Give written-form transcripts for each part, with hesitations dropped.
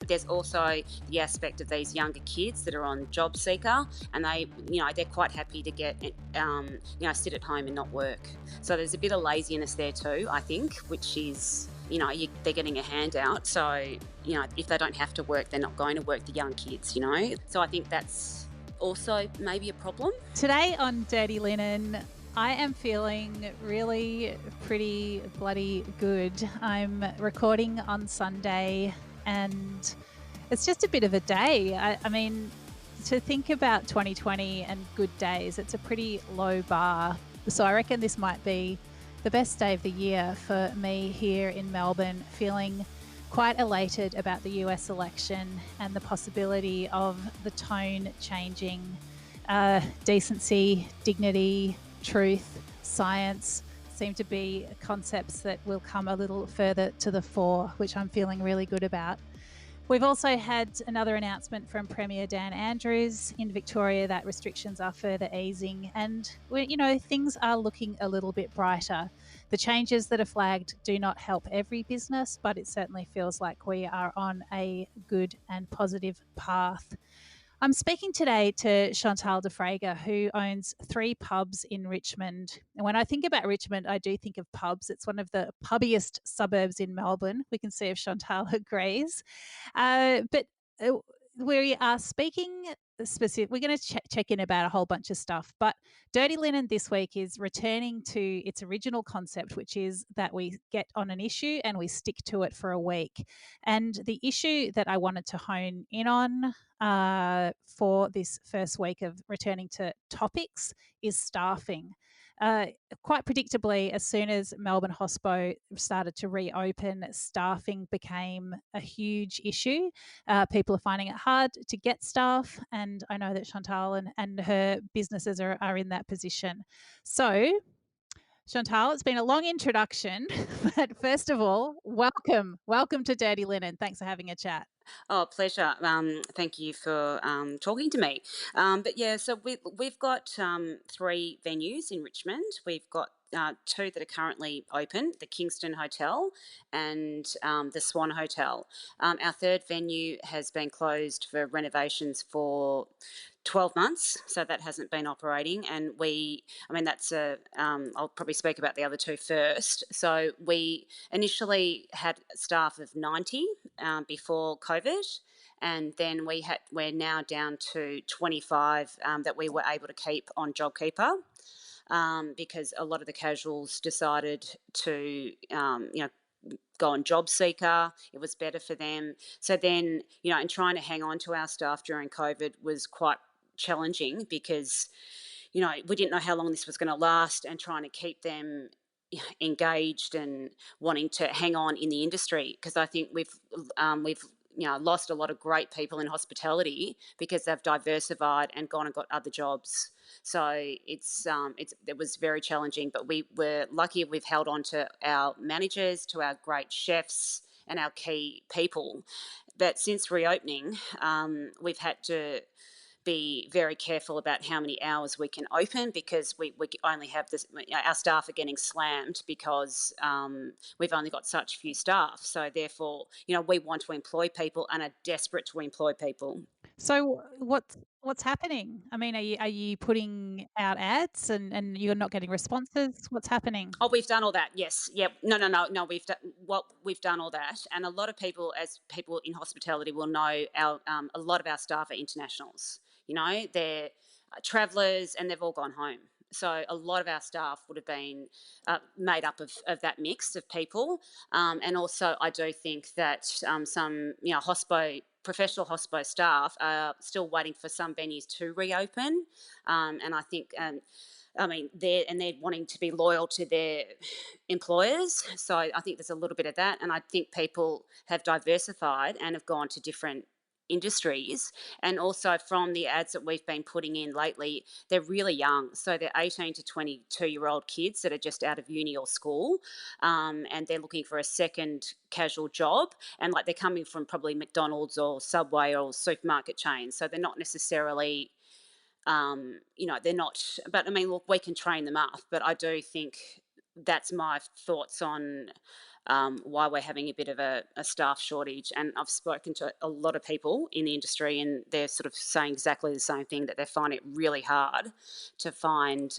there's also the aspect of these younger kids that are on JobSeeker, and they're quite happy to get, sit at home and not work. So there's a bit of laziness there too, I think, which is, they're getting a handout. So, if they don't have to work, they're not going to work, the young kids. So I think that's also maybe a problem. Today on Dirty Linen, I am feeling really pretty bloody good. I'm recording on Sunday and it's just a bit of a day. I mean, to think about 2020 and good days, it's a pretty low bar. So I reckon this might be the best day of the year for me here in Melbourne, feeling quite elated about the US election and the possibility of the tone changing. Decency, dignity, truth, science seem to be concepts that will come a little further to the fore, which I'm feeling really good about. We've also had another announcement from Premier Dan Andrews in Victoria that restrictions are further easing and, things are looking a little bit brighter. The changes that are flagged do not help every business, but it certainly feels like we are on a good and positive path. I'm speaking today to Chantal de Fraga, who owns 3 pubs in Richmond. And when I think about Richmond, I do think of pubs. It's one of the pubbiest suburbs in Melbourne. We can see if Chantal agrees. But we are speaking specific. We're going to check in about a whole bunch of stuff. But Dirty Linen this week is returning to its original concept, which is that we get on an issue and we stick to it for a week. And the issue that I wanted to hone in on for this first week of returning to topics is staffing. Quite predictably, as soon as Melbourne hospo started to reopen, staffing became a huge issue. People are finding it hard to get staff, and I know that Chantal and her businesses are in that position. So, Chantal, it's been a long introduction, but first of all, welcome to Dirty Linen. Thanks for having a chat. Oh, pleasure. Thank you for talking to me. But yeah, so we've got 3 venues in Richmond. We've got 2 that are currently open, the Kingston Hotel and the Swan Hotel. Our 3rd venue has been closed for renovations for 12 months, so that hasn't been operating. And I'll probably speak about the other 2 first. So we initially had staff of 90 before COVID, and then we're now down to 25 that we were able to keep on JobKeeper. Because a lot of the casuals decided to, go on JobSeeker. It was better for them. So then, and trying to hang on to our staff during COVID was quite challenging because, we didn't know how long this was going to last, and trying to keep them engaged and wanting to hang on in the industry, because I think we've lost a lot of great people in hospitality because they've diversified and gone and got other jobs. So it was very challenging, but we were lucky we've held on to our managers, to our great chefs and our key people. But since reopening, we've had to be very careful about how many hours we can open, because we only have this. Our staff are getting slammed because we've only got such few staff. So therefore, we want to employ people and are desperate to employ people. So what's happening? I mean, are you putting out ads and you're not getting responses? What's happening? Oh, we've done all that. Yes. Yep. No. We've done all that, and a lot of people, as people in hospitality will know, a lot of our staff are internationals. They're travellers, and they've all gone home. So a lot of our staff would have been made up of that mix of people, and also I do think that some professional hospo staff are still waiting for some venues to reopen, and I think. They're wanting to be loyal to their employers. So I think there's a little bit of that. And I think people have diversified and have gone to different industries. And also from the ads that we've been putting in lately, they're really young. So they're 18 to 22-year-old kids that are just out of uni or school. And they're looking for a second casual job. And they're coming from probably McDonald's or Subway or supermarket chains. So they're not necessarily they're not, but look, we can train them up, but I do think that's my thoughts on why we're having a bit of a staff shortage. And I've spoken to a lot of people in the industry, and they're sort of saying exactly the same thing, that they find it really hard to find,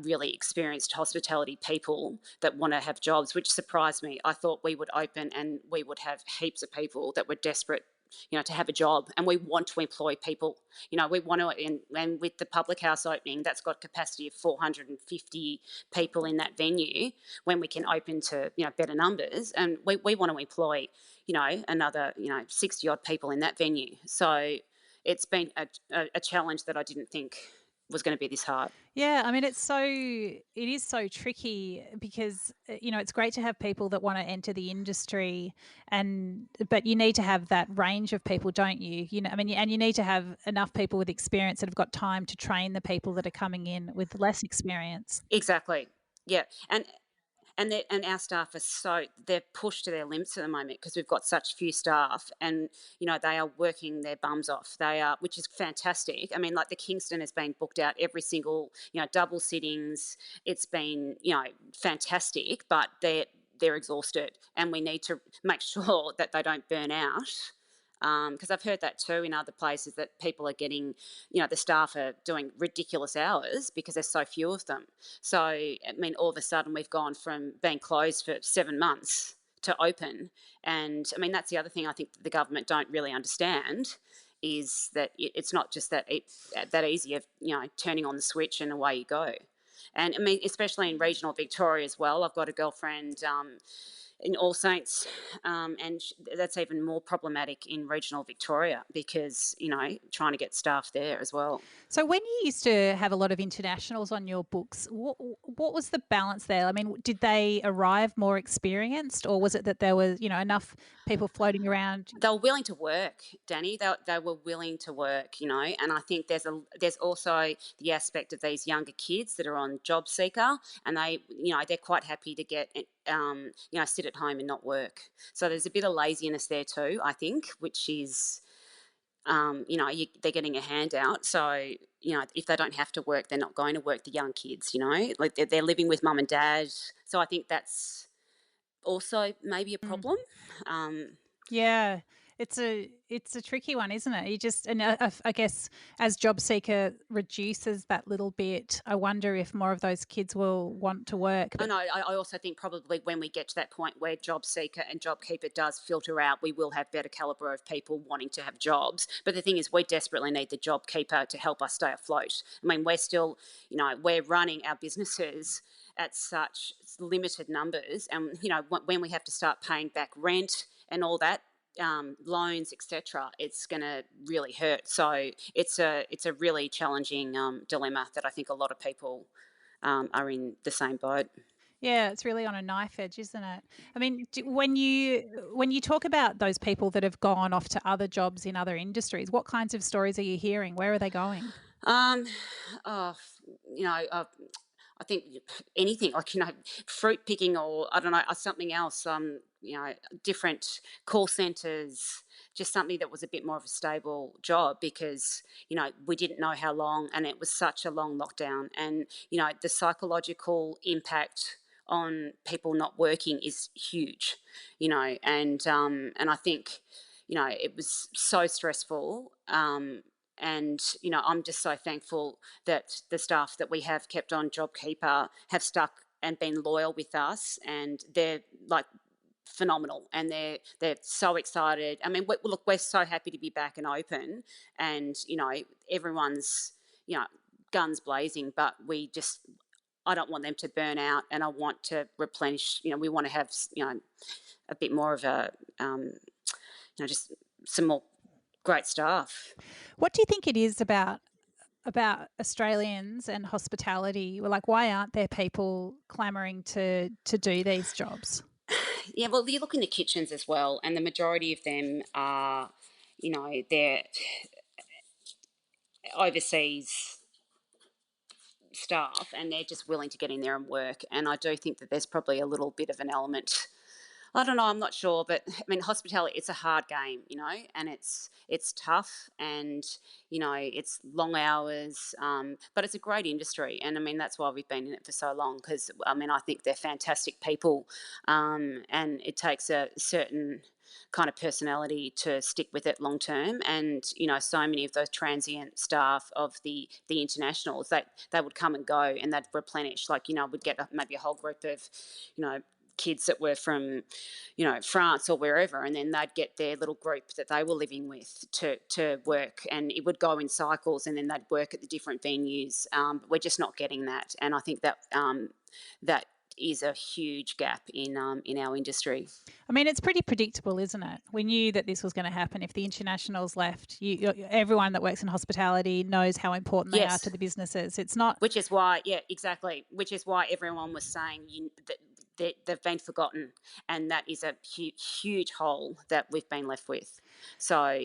really experienced hospitality people that want to have jobs, which surprised me. I thought we would open and we would have heaps of people that were desperate, to have a job, and we want to employ people. We want to, and with the public house opening, that's got capacity of 450 people in that venue. When we can open to, better numbers, and we want to employ, another, 60 odd people in that venue. So it's been a challenge that I didn't think was going to be this hard. Yeah, I mean, it is so tricky because, it's great to have people that want to enter the industry, but you need to have that range of people, don't you? And you need to have enough people with experience that have got time to train the people that are coming in with less experience. Exactly. Yeah. And our staff are they're pushed to their limits at the moment because we've got such few staff, and they are working their bums off. Which is fantastic. I mean, like the Kingston has been booked out every single, double sittings. It's been, fantastic, but they're exhausted, and we need to make sure that they don't burn out. Because I've heard that too in other places, that people are getting, the staff are doing ridiculous hours because there's so few of them. So, I mean, all of a sudden we've gone from being closed for 7 months to open. And I mean, that's the other thing I think the government don't really understand, is that it's not just that easy of, turning on the switch and away you go. And I mean, especially in regional Victoria as well. I've got a girlfriend in All Saints, and that's even more problematic in regional Victoria because, trying to get staff there as well. So when you used to have a lot of internationals on your books, what was the balance there? I mean, did they arrive more experienced, or was it that there was, enough people floating around? They were willing to work, Dani. They were willing to work, and I think there's also the aspect of these younger kids that are on JobSeeker, and they're quite happy to get, sit at home and not work. So there's a bit of laziness there too, I think, which is, they're getting a handout. So, if they don't have to work, they're not going to work, the young kids, like they're living with mum and dad. So I think that's also maybe a problem. Yeah, it's a tricky one, isn't it? You just and I guess as JobSeeker reduces that little bit, I wonder if more of those kids will want to work. I know. I also think probably when we get to that point where JobSeeker and JobKeeper does filter out, we will have better calibre of people wanting to have jobs. But the thing is, we desperately need the JobKeeper to help us stay afloat. I mean, we're still, we're running our businesses at such limited numbers, and when we have to start paying back rent and all that, loans, etc., it's going to really hurt. So it's a really challenging dilemma that I think a lot of people are in the same boat. Yeah, it's really on a knife edge, isn't it? I mean, when you talk about those people that have gone off to other jobs in other industries, what kinds of stories are you hearing? Where are they going? Um, oh, I think anything like, fruit picking, or I don't know, something else. Different call centres, just something that was a bit more of a stable job because we didn't know how long, and it was such a long lockdown, and the psychological impact on people not working is huge, and I think it was so stressful. And I'm just so thankful that the staff that we have kept on JobKeeper have stuck and been loyal with us, and they're like phenomenal, and they're so excited. I mean, look, we're so happy to be back and open, and everyone's guns blazing, but I don't want them to burn out, and I want to replenish. We want to have a bit more of a just some more great staff. What do you think it is about Australians and hospitality? Like, why aren't there people clamouring to do these jobs? Yeah, well, you look in the kitchens as well, and the majority of them are, they're overseas staff, and they're just willing to get in there and work. And I do think that there's probably a little bit of an element I don't know. I'm not sure, but I mean, hospitality. It's a hard game, and it's tough, and it's long hours. But it's a great industry, and I mean that's why we've been in it for so long. Because I mean, I think they're fantastic people, and it takes a certain kind of personality to stick with it long term. And so many of those transient staff of the internationals, they would come and go, and they'd replenish. Like we'd get maybe a whole group of kids that were from France or wherever, and then they'd get their little group that they were living with to work, and it would go in cycles, and then they'd work at the different venues. But we're just not getting that, and I think that is a huge gap in our industry. I mean, it's pretty predictable, isn't it? We knew that this was going to happen. If the internationals left, everyone that works in hospitality knows how important they are Yes, to the businesses. It's not. which is why, yeah, exactly. Which is why everyone was saying that they've been forgotten, and that is a huge hole that we've been left with. So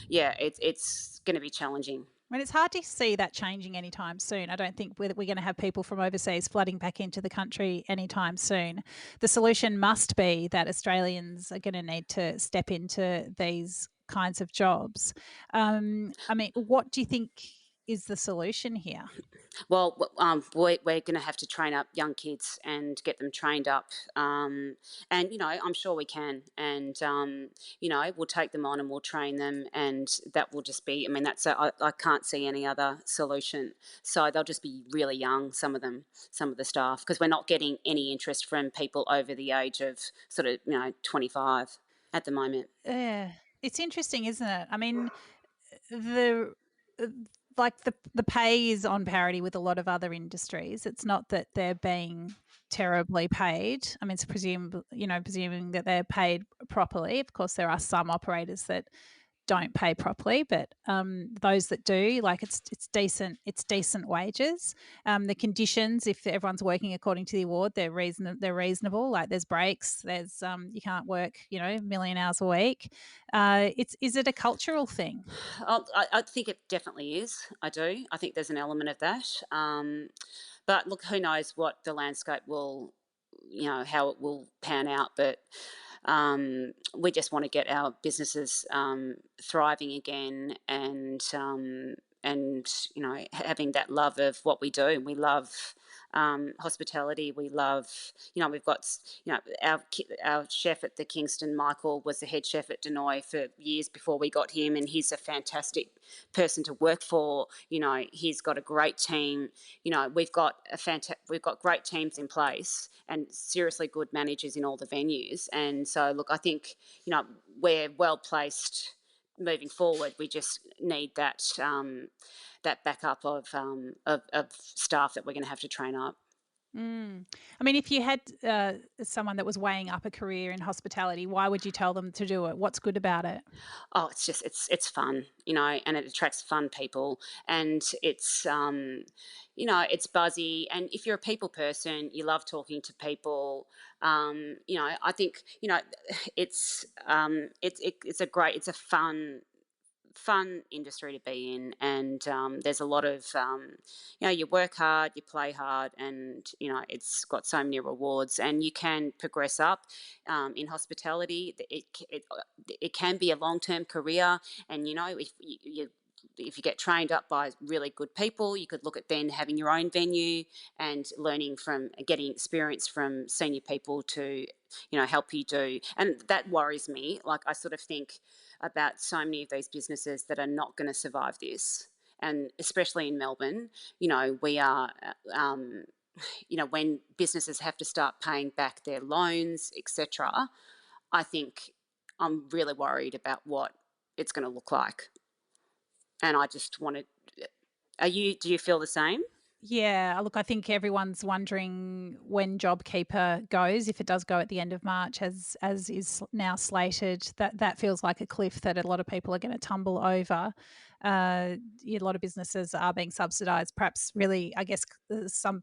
yeah, it's going to be challenging. I mean, it's hard to see that changing anytime soon. I don't think we're going to have people from overseas flooding back into the country anytime soon. The solution must be that Australians are going to need to step into these kinds of jobs. I mean, what do you think is the solution here? Well, we're going to have to train up young kids and get them trained up, and I'm sure we can, and we'll take them on and we'll train them, and that will just be. I mean, I can't see any other solution. So they'll just be really young, some of them, some of the staff, because we're not getting any interest from people over the age of sort of 25 at the moment. Yeah, it's interesting, isn't it? I mean, the like the pay is on parity with a lot of other industries. It's not that they're being terribly paid. I mean, it's presuming that they're paid properly. Of course, there are some operators that don't pay properly, but those that do, like it's decent wages. The conditions, if everyone's working according to the award, they're reasonable. Like there's breaks, there's you can't work a million hours a week. Is it a cultural thing? I think it definitely is. I do. I think there's an element of that. But look, who knows what the landscape will, how it will pan out. But we just want to get our businesses thriving again, and having that love of what we do. We love hospitality. We love, we've got, our chef at the Kingston, Michael, was the head chef at Denoy for years before we got him, and he's a fantastic person to work for. He's got a great team. We've got great teams in place, and seriously good managers in all the venues. And so, look, I think we're well placed moving forward. We just need that backup of staff that we're going to have to train up. Mm. I mean, if you had someone that was weighing up a career in hospitality, why would you tell them to do it? What's good about it? Oh, it's just it's fun, and it attracts fun people, and it's buzzy. And if you're a people person, you love talking to people. I think it's a fun industry to be in, and there's a lot of you work hard, you play hard, and it's got so many rewards, and you can progress up in hospitality. It can be a long-term career, and if you get trained up by really good people, you could look at then having your own venue and learning from getting experience from senior people to help you do. And that worries me. Like, I sort of think about so many of these businesses that are not going to survive this, and especially in Melbourne, we are when businesses have to start paying back their loans, etc. I think I'm really worried about what it's going to look like, and I just wanted. Do you feel the same? Yeah, look, I think everyone's wondering when JobKeeper goes, if it does go at the end of March, as is now slated. That feels like a cliff that a lot of people are going to tumble over. A lot of businesses are being subsidised. Perhaps, really, I guess some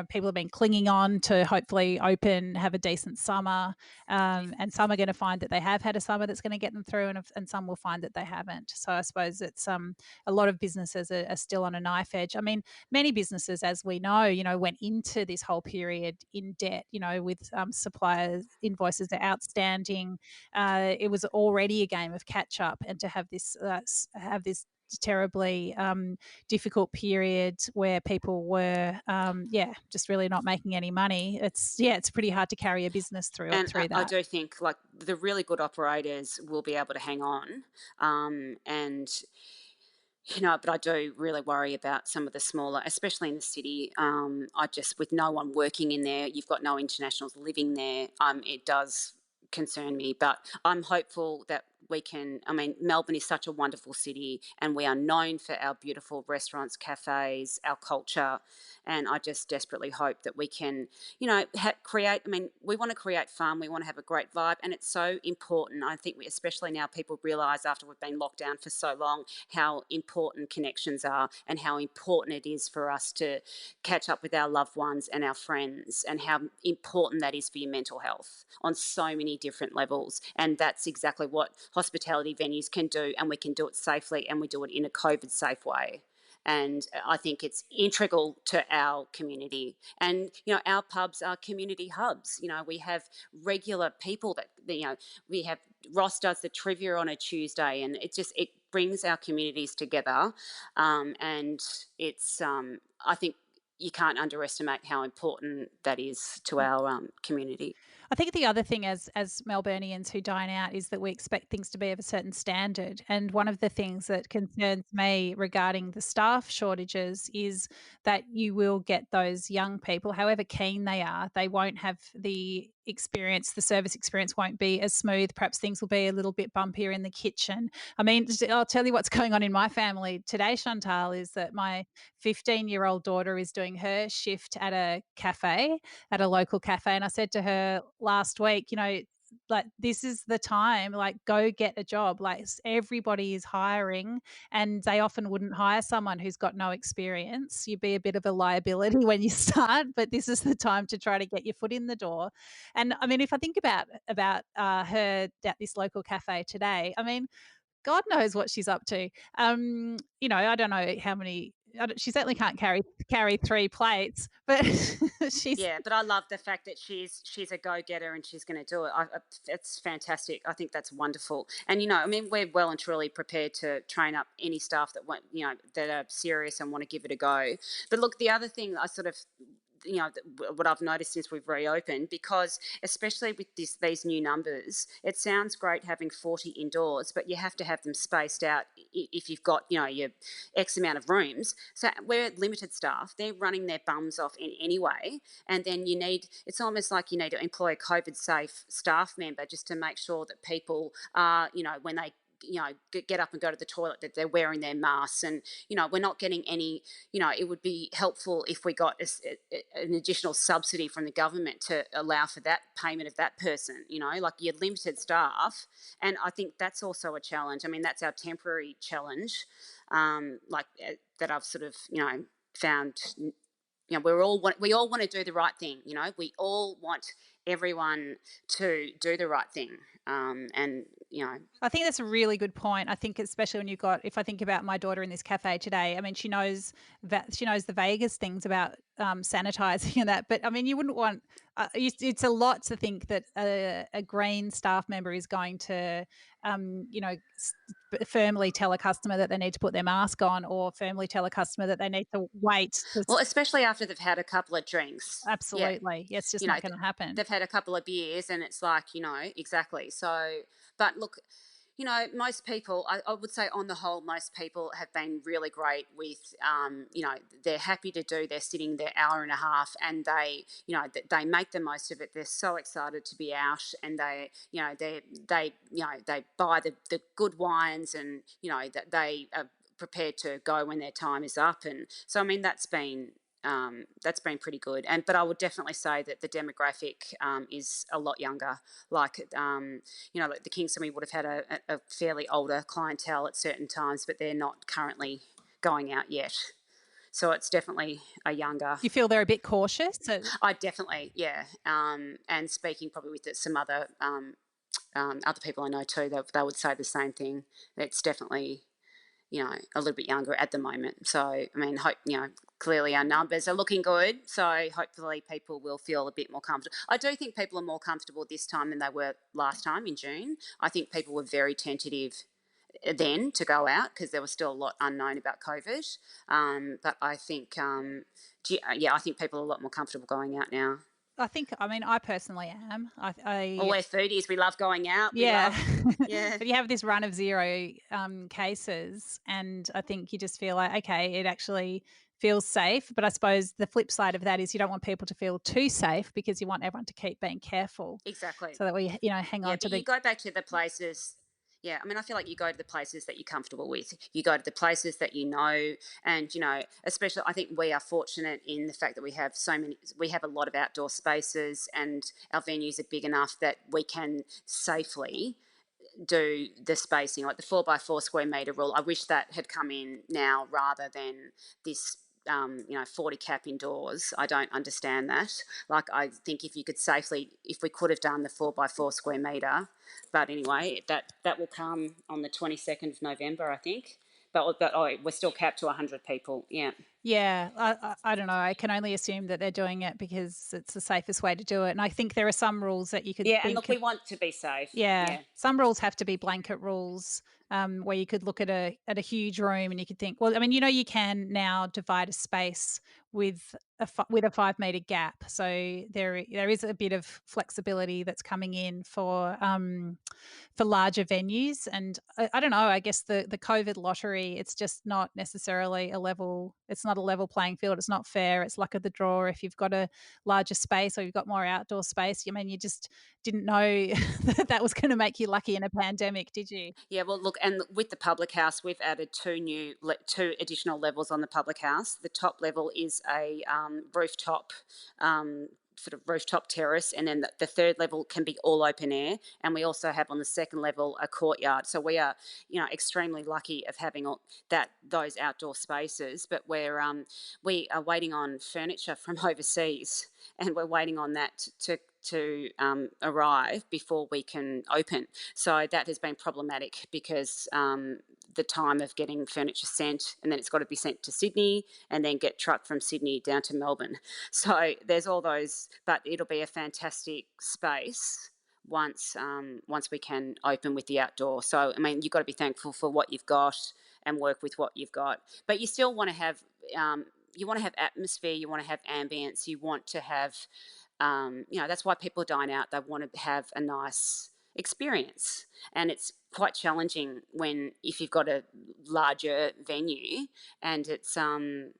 people have been clinging on to hopefully open, have a decent summer, and some are going to find that they have had a summer that's going to get them through, and some will find that they haven't. So I suppose it's a lot of businesses are still on a knife edge. I mean, many businesses, as we know, went into this whole period in debt, with suppliers invoices are outstanding. It was already a game of catch up, and to have this terribly difficult period where people were just really not making any money. It's pretty hard to carry a business through And I that. do think like the really good operators will be able to hang on, and but I do really worry about some of the smaller, especially in the city. I just, with no one working in there, you've got no internationals living there. It does concern me, but I'm hopeful that we can. I mean, Melbourne is such a wonderful city, and we are known for our beautiful restaurants, cafes, our culture. And I just desperately hope that we can, create. I mean, we want to create fun. We want to have a great vibe, and it's so important. I think especially now, people realise after we've been locked down for so long how important connections are and how important it is for us to catch up with our loved ones and our friends, and how important that is for your mental health on so many different levels. And that's exactly what hospitality venues can do, and we can do it safely, and we do it in a COVID safe way. And I think it's integral to our community. And, our pubs are community hubs. We have regular people that, we have, Ross does the trivia on a Tuesday, and it brings our communities together. And it's, I think you can't underestimate how important that is to our community. I think the other thing as Melburnians who dine out is that we expect things to be of a certain standard. And one of the things that concerns me regarding the staff shortages is that you will get those young people, however keen they are, they won't have the experience, the service experience won't be as smooth. Perhaps things will be a little bit bumpier in the kitchen. I mean, I'll tell you what's going on in my family today, Chantal, is that my 15-year-old daughter is doing her shift at a cafe, at a local cafe. And I said to her last week, like, this is the time, like, go get a job. Like, everybody is hiring, and they often wouldn't hire someone who's got no experience. You'd be a bit of a liability when you start, but this is the time to try to get your foot in the door. And I mean, if I think about her at this local cafe today, I mean, God knows what she's up to. I don't know how many. She certainly can't carry 3 plates, but she's Yeah, but I love the fact that she's a go getter and she's going to do it. It's fantastic. I think that's wonderful. And I mean, we're well and truly prepared to train up any staff that want, that are serious and want to give it a go. But look, the other thing I sort of, what I've noticed since we've reopened, because especially with these new numbers, it sounds great having 40 indoors, but you have to have them spaced out if you've got, your X amount of rooms. So we're limited staff. They're running their bums off in any way. And then it's almost like you need to employ a COVID safe staff member just to make sure that people are, when they get up and go to the toilet, that they're wearing their masks. And we're not getting any, it would be helpful if we got an additional subsidy from the government to allow for that payment of that person, like your limited staff. And I think that's also a challenge. I mean, that's our temporary challenge, that I've sort of found. We all want to do the right thing. We all want everyone to do the right thing. And I think that's a really good point. I think especially when if I think about my daughter in this cafe today, I mean, she knows the Vegas things about sanitizing and that, but I mean, you wouldn't want, it's a lot to think that a green staff member is going to, firmly tell a customer that they need to put their mask on, or firmly tell a customer that they need to wait. Well, especially after they've had a couple of drinks. Yeah. Absolutely. It's just not going to happen. They've had a couple of beers, and it's like, exactly. So, but look, most people, I would say on the whole, most people have been really great with, they're happy to do their sitting their hour and a half, and they make the most of it. They're so excited to be out, and they buy the good wines, and, that they are prepared to go when their time is up. And so, I mean, that's been pretty good. But I would definitely say that the demographic is a lot younger. Like, like the Kingston, we would have had a fairly older clientele at certain times, but they're not currently going out yet. So it's definitely a younger. You feel they're a bit cautious? I definitely, yeah. And speaking probably with some other people I know too, they would say the same thing. It's definitely, a little bit younger at the moment. So, I mean, hope, clearly our numbers are looking good. So hopefully people will feel a bit more comfortable. I do think people are more comfortable this time than they were last time in June. I think people were very tentative then to go out because there was still a lot unknown about COVID. But I think, I think people are a lot more comfortable going out now. I mean, I personally am. Well, we're foodies. We love going out. We Yeah. love, yeah. But you have this run of 0 cases, and I think you just feel like, okay, it actually feels safe. But I suppose the flip side of that is you don't want people to feel too safe because you want everyone to keep being careful Exactly. so that we, hang Yeah, on to but you the. go back to the places. Yeah, I mean, I feel like you go to the places that you're comfortable with. You go to the places that you know, and especially, I think we are fortunate in the fact that we have we have a lot of outdoor spaces, and our venues are big enough that we can safely do the spacing, like the 4 by 4 square metre rule. I wish that had come in now rather than this 40 cap indoors. I don't understand that. Like, I think if we could have done the 4 by 4 square metre, but anyway, that will come on the 22nd of November, I think. But we're still capped to 100 people. Yeah. Yeah, I don't know. I can only assume that they're doing it because it's the safest way to do it. And I think there are some rules that you could Yeah, and think. look, we want to be safe. Yeah, Yeah. some rules have to be blanket rules, where you could look at a huge room and you could think, well, I mean, you can now divide a space with with a 5 meter gap, so there is a bit of flexibility that's coming in for larger venues. And I don't know. I guess the COVID lottery, it's just not necessarily a level. It's not a level playing field. It's not fair. It's luck of the draw. If you've got a larger space or you've got more outdoor space, I mean, you just didn't know that was going to make you lucky in a pandemic, did you? Yeah, well, look, and with the public house, we've added two additional levels on the public house. The top level is a rooftop. Sort of rooftop terrace, and then the third level can be all open air, and we also have on the second level a courtyard. So we are, extremely lucky of having those outdoor spaces. But we are waiting on furniture from overseas, and we're waiting on that to arrive before we can open. So that has been problematic because the time of getting furniture sent, and then it's got to be sent to Sydney and then get trucked from Sydney down to Melbourne. So there's all those, but it'll be a fantastic space once we can open with the outdoor. So I mean, you've got to be thankful for what you've got and work with what you've got. But you still want to have atmosphere, you want to have ambience, you want to have that's why people dine out. They want to have a nice experience, and it's quite challenging if you've got a larger venue and it's and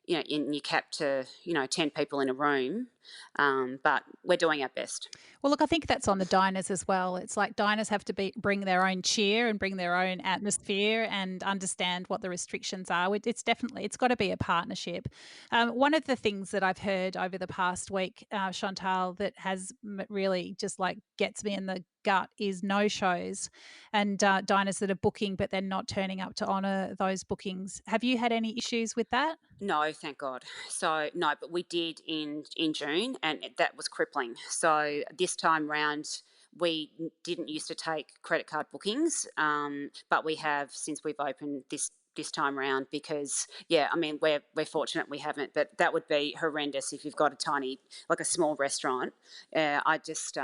you cap to 10 people in a room, but we're doing our best. Well, look, I think that's on the diners as well. It's like diners have to bring their own cheer and bring their own atmosphere and understand what the restrictions are. It's got to be a partnership. One of the things that I've heard over the past week, Chantal, that has really just like gets me in the gut is no shows and diners that are booking but they're not turning up to honour those bookings. Have you had any issues with that? No, thank God. So no, but we did in June, and that was crippling. So this time round, we didn't used to take credit card bookings, but we have since we've opened this time round because I mean we're fortunate we haven't, but that would be horrendous if you've got a small restaurant. I just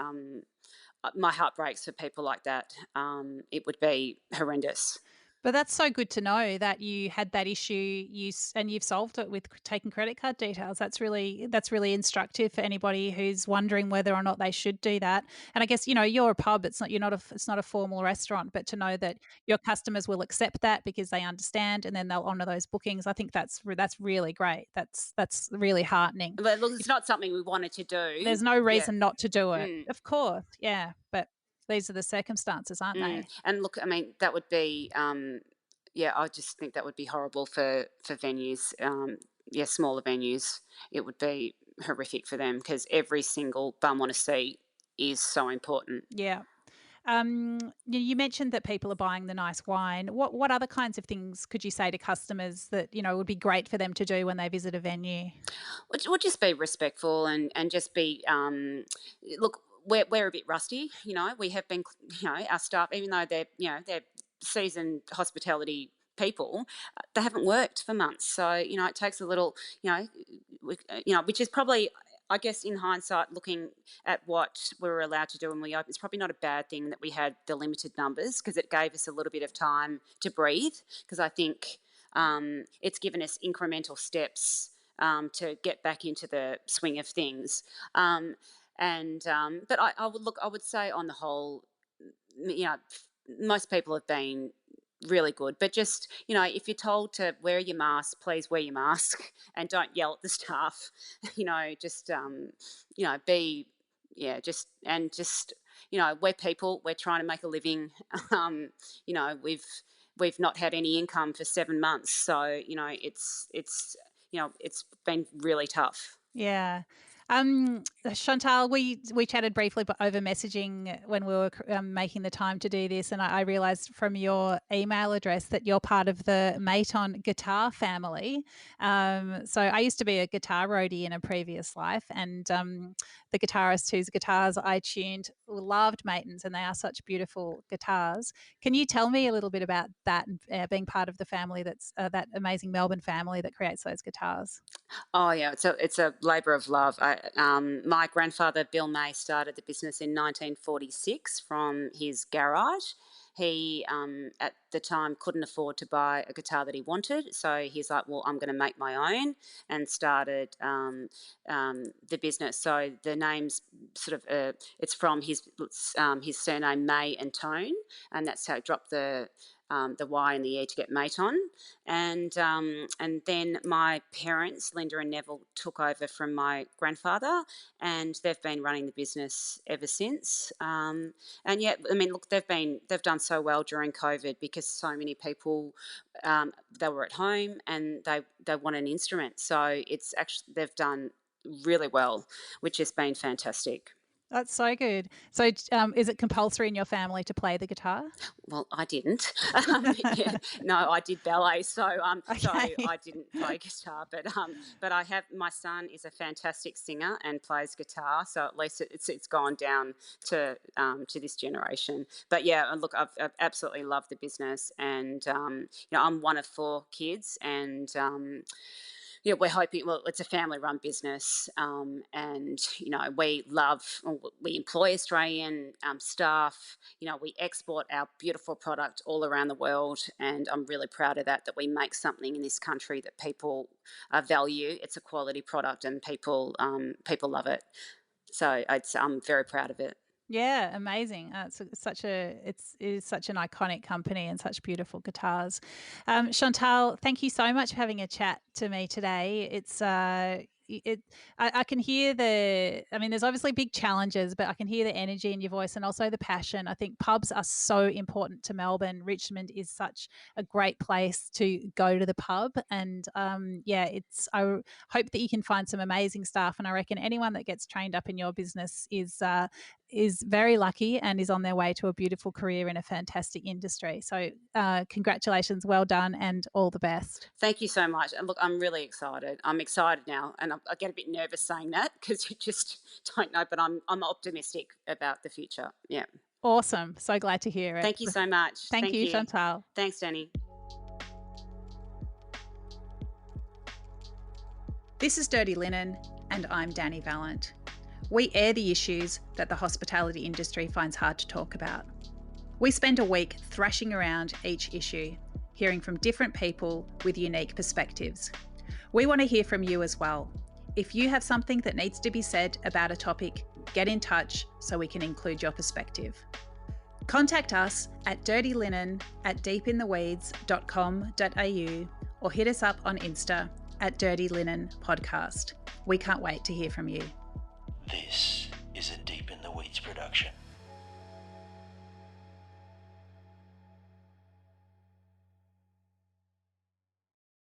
my heart breaks for people like that. It would be horrendous. But that's so good to know that you had that issue, and you've solved it with taking credit card details. That's really instructive for anybody who's wondering whether or not they should do that. And I guess you're a pub. It's not a formal restaurant, but to know that your customers will accept that because they understand, and then they'll honour those bookings. I think that's really great. That's really heartening. But look, it's not something we wanted to do. There's no Yeah. reason not to do it, Mm. of course. Yeah, but these are the circumstances, aren't they? And look, I mean, that would be, I just think that would be horrible for venues. Smaller venues, it would be horrific for them because every single bum on a seat is so important. Yeah. You mentioned that people are buying the nice wine. What other kinds of things could you say to customers that, would be great for them to do when they visit a venue? Would just be respectful and just be look. We're a bit rusty, We have been, our staff, even though they're seasoned hospitality people, they haven't worked for months. So it takes a little, which is probably, I guess, in hindsight, looking at what we were allowed to do when we opened, it's probably not a bad thing that we had the limited numbers, because it gave us a little bit of time to breathe. Because I think it's given us incremental steps to get back into the swing of things. But I would say on the whole, most people have been really good. But just, if you're told to wear your mask, please wear your mask and don't yell at the staff. Just be, we're people. We're trying to make a living. We've not had any income for 7 months, so it's been really tough. Yeah. Chantal, we chatted briefly over messaging when we were making the time to do this, and I realised from your email address that you're part of the Maton guitar family. So I used to be a guitar roadie in a previous life, and the guitarist whose guitars I tuned loved Matons, and they are such beautiful guitars. Can you tell me a little bit about that, being part of the family that's that amazing Melbourne family that creates those guitars? Oh yeah, it's a labour of love. My grandfather Bill May started the business in 1946 from his garage. He at the time couldn't afford to buy a guitar that he wanted, so he's like, "Well, I'm going to make my own," and started the business. So the name's sort of it's from his surname May and Tone, and that's how it dropped the Y and the E to get Maton. And then my parents, Linda and Neville, took over from my grandfather, and they've been running the business ever since. And yeah, I mean, look, they've done so well during COVID, because so many people they were at home and they want an instrument. So it's actually, they've done really well, which has been fantastic. That's so good. So, is it compulsory in your family to play the guitar? Well, I didn't. Yeah, no, I did ballet, so Okay. I didn't play guitar. But I have, my son is a fantastic singer and plays guitar, so at least it's gone down to this generation. But yeah, look, I've absolutely loved the business, and I'm one of 4 kids, and yeah, we're hoping. Well, it's a family-run business, and we employ Australian staff. We export our beautiful product all around the world, and I'm really proud of that. That we make something in this country that people value. It's a quality product, and people love it. So I'm very proud of it. Yeah, amazing. It is such an iconic company and such beautiful guitars. Chantal, thank you so much for having a chat to me today. I can hear there's obviously big challenges, but I can hear the energy in your voice and also the passion. I think pubs are so important to Melbourne. Richmond is such a great place to go to the pub, and I hope that you can find some amazing staff. And I reckon anyone that gets trained up in your business is very lucky and is on their way to a beautiful career in a fantastic industry. So congratulations, well done, and all the best. Thank you so much. And look, I'm really excited. I'm excited now, and I get a bit nervous saying that, because you just don't know. But I'm optimistic about the future. Yeah. Awesome. So glad to hear it. Thank you so much. Thank you, Chantal. Thanks, Dani. This is Dirty Linen, and I'm Dani Valent. We air the issues that the hospitality industry finds hard to talk about. We spend a week thrashing around each issue, hearing from different people with unique perspectives. We want to hear from you as well. If you have something that needs to be said about a topic, get in touch so we can include your perspective. Contact us at dirtylinen@deepintheweeds.com.au or hit us up on Insta at Dirty Linen Podcast. We can't wait to hear from you. This is a Deep in the Weeds production.